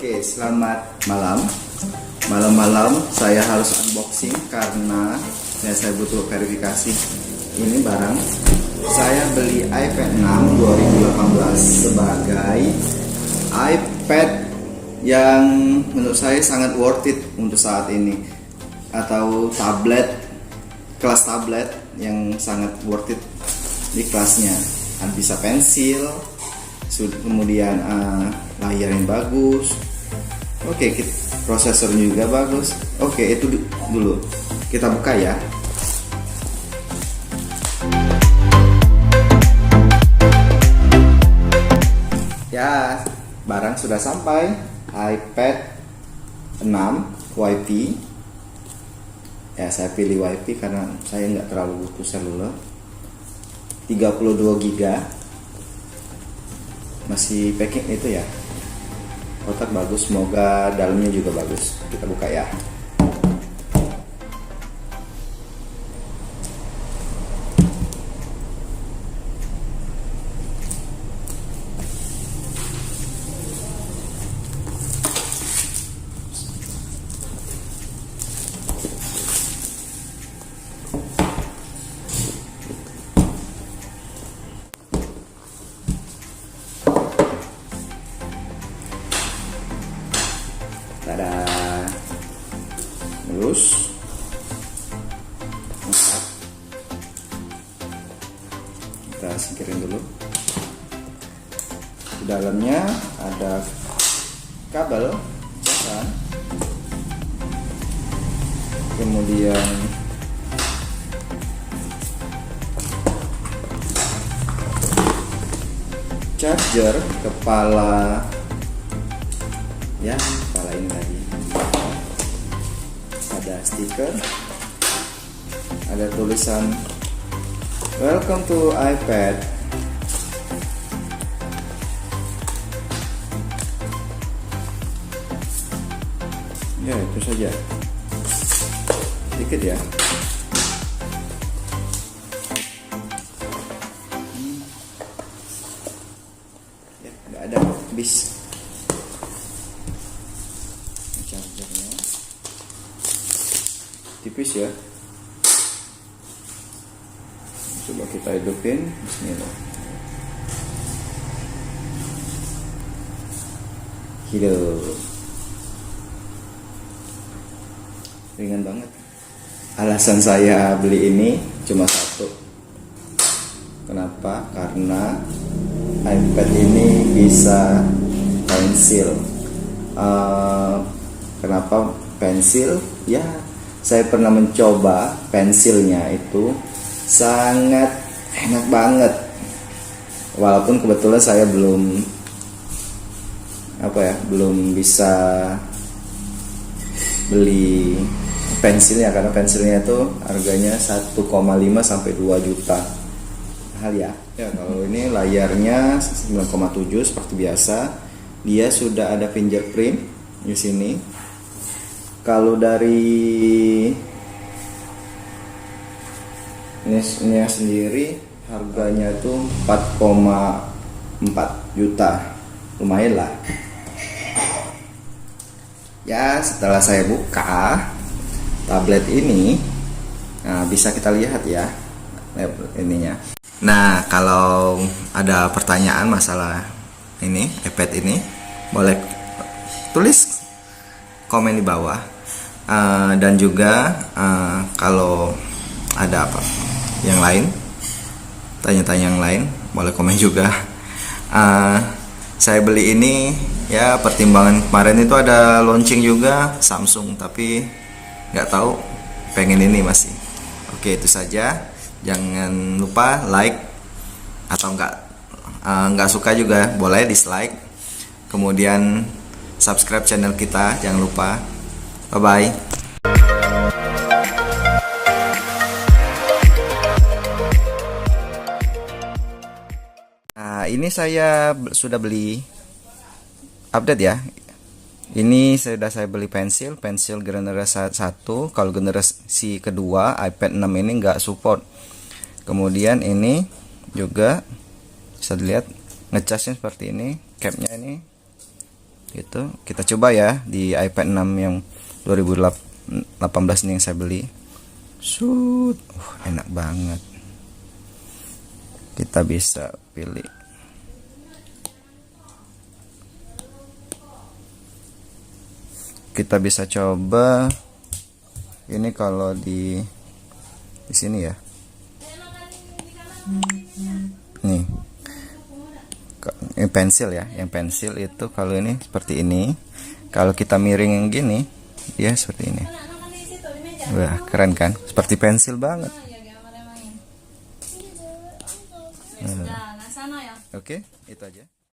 Oke, selamat malam. Malam-malam saya harus unboxing karena saya butuh verifikasi. Ini barang saya beli iPad 6 2018 sebagai iPad yang menurut saya sangat worth it untuk saat ini, atau tablet, kelas tablet yang sangat worth it di kelasnya. Bisa pensil, kemudian layar yang bagus. Oke, prosesornya juga bagus. Oke, itu dulu kita buka ya. Ya, barang sudah sampai. iPad 6 WiFi. Ya, saya pilih WiFi karena saya nggak terlalu butuh seluler. 32 GB. Masih packing itu ya. Kotak bagus, semoga dalamnya juga bagus. Kita buka ya. Tada, mulus. Kita singkirin dulu. Di dalamnya ada kabel casan, kemudian charger kepala ya, kepala ini lagi. Ada stiker, ada tulisan welcome to iPad. Ya, itu saja, sedikit ya. Ya, nggak ada bis. Chargernya tipis ya. Coba kita hidupin. Bismillah. Hidup. Ringan banget. Alasan saya beli ini cuma satu. Kenapa? Karena iPad ini bisa pensil. Kenapa pensil? Ya, saya pernah mencoba pensilnya, itu sangat enak banget. Walaupun kebetulan saya belum bisa beli pensilnya, karena pensilnya itu harganya 1,5 sampai 2 juta mahal ya. Ya, kalau ini layarnya 9,7 seperti biasa. Dia sudah ada fingerprint di sini. Kalau dari ini sendiri harganya tuh 4,4 juta. Lumayan lah. Ya, setelah saya buka tablet ini, nah, bisa kita lihat ya ininya. Nah, kalau ada pertanyaan masalah ini iPad ini, boleh tulis komen di bawah. Dan juga kalau ada apa yang lain, tanya-tanya yang lain, boleh komen juga. Saya beli ini ya, pertimbangan kemarin itu ada launching juga Samsung, tapi nggak tahu, pengen ini masih. Oke, itu saja. Jangan lupa like, atau nggak suka juga boleh dislike. Kemudian subscribe channel kita, jangan lupa. Bye bye. Nah, ini saya sudah beli update ya. Ini sudah saya beli pensil generasi 1. Kalau generasi kedua iPad 6 ini nggak support. Kemudian ini juga bisa dilihat ngecasnya seperti ini, capnya ini gitu. Kita coba ya di iPad 6 yang 2018 nih yang saya beli. Enak banget. Kita bisa pilih. Kita bisa coba ini kalau di sini ya. Nih. Ini pensil ya. Yang pensil itu kalau ini seperti ini. Kalau kita miring yang gini, dia seperti ini. Wah, keren kan? Seperti pensil banget. Oke, itu aja.